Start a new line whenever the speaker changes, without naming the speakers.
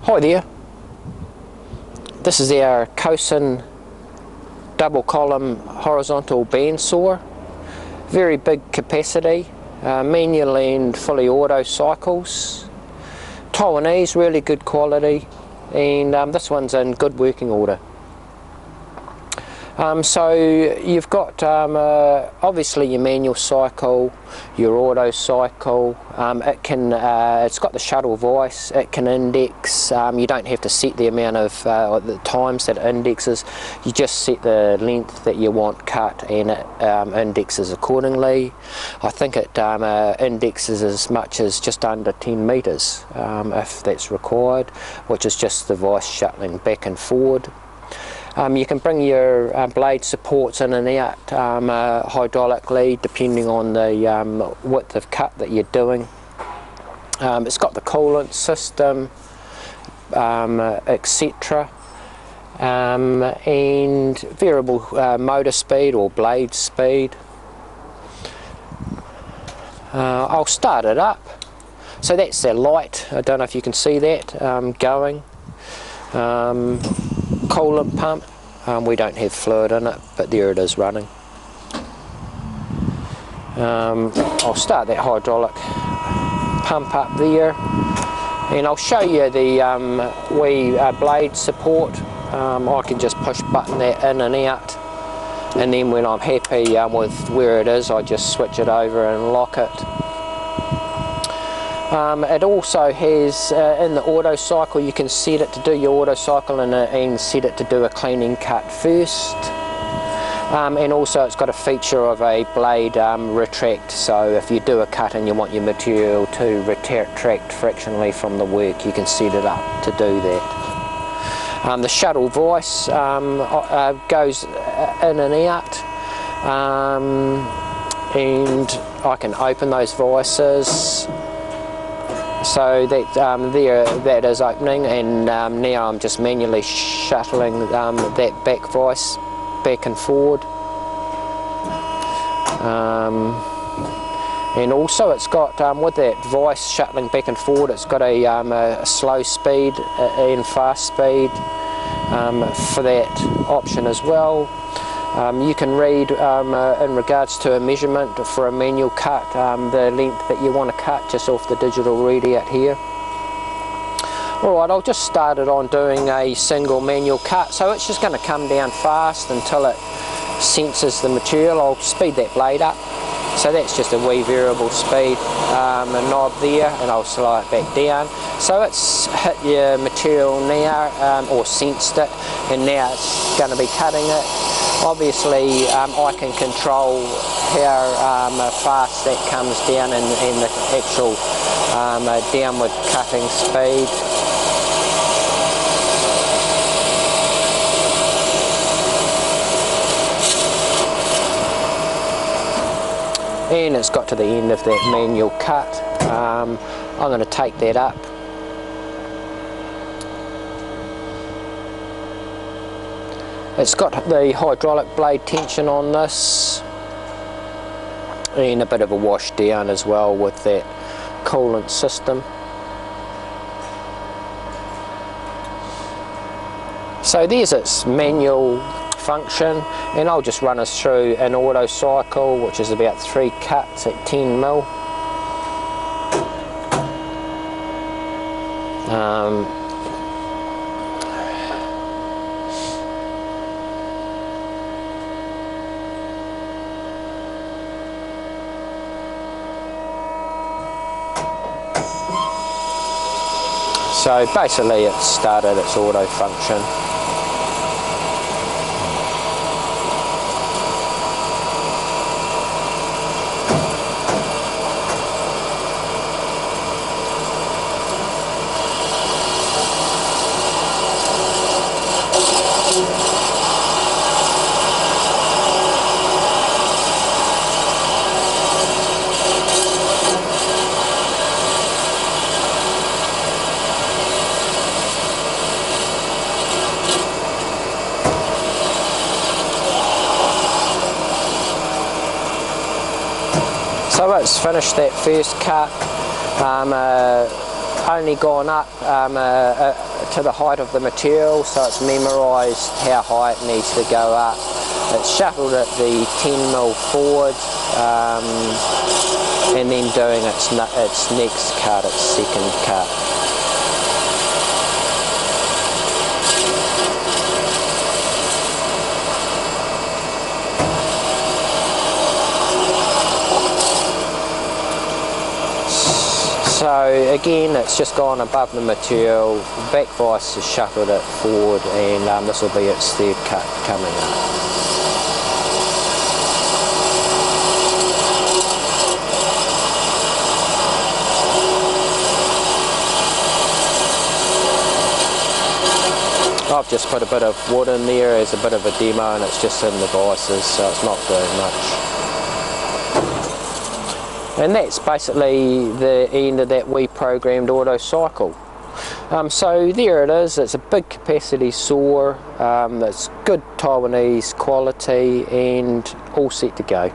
Hi there, this is our Cosen double column horizontal bandsaw. Very big capacity, manual and fully auto cycles. Taiwanese, really good quality, and this one's in good working order. So you've got obviously your manual cycle, your auto cycle. It's got the shuttle vice. It can index. You don't have to set the amount of the times that it indexes. You just set the length that you want cut, and it indexes accordingly. I think it indexes as much as just under 10 metres if that's required, which is just the vice shuttling back and forward. You can bring your blade supports in and out hydraulically depending on the width of cut that you're doing. It's got the coolant system, etc. And variable motor speed or blade speed. I'll start it up. So that's the light, I don't know if you can see that going. Coolant pump, we don't have fluid in it, but there it is running. I'll start that hydraulic pump up there, and I'll show you the wee blade support. I can just push button that in and out, and then when I'm happy with where it is, I just switch it over and lock it. It also has, in the auto cycle, you can set it to do your auto cycle and set it to do a cleaning cut first. And also it's got a feature of a blade retract, so if you do a cut and you want your material to retract fractionally from the work, you can set it up to do that. The shuttle vice goes in and out, and I can open those vices. So that that is opening, and now I'm just manually shuttling that back vice back and forward. And also it's got, with that vice shuttling back and forward, it's got a slow speed and fast speed for that option as well. You can read in regards to a measurement for a manual cut, the length that you want to cut just off the digital readout here. Alright, I'll just start it on doing a single manual cut, so it's just going to come down fast until it senses the material. I'll speed that blade up, so that's just a wee variable speed a knob there, and I'll slow it back down. So it's hit your material now, or sensed it, and now it's going to be cutting it. Obviously I can control how fast that comes down and the actual downward cutting speed. And it's got to the end of that manual cut. I'm going to take that up. It's got the hydraulic blade tension on this, and a bit of a wash down as well with that coolant system. So there's its manual function, and I'll just run us through an auto cycle, which is about 3 cuts at 10 mil. So basically it started its auto function. So it's finished that first cut, only gone up to the height of the material, so it's memorised how high it needs to go up. It's shuttled at the 10mm forward, and then doing its next cut, its second cut. So again, it's just gone above the material, the back vice has shuttled it forward, and this will be its third cut coming up. I've just put a bit of wood in there as a bit of a demo, and it's just in the vices, so it's not doing much. And that's basically the end of that we-programmed auto cycle. So there it is. It's a big capacity saw, it's good Taiwanese quality and all set to go.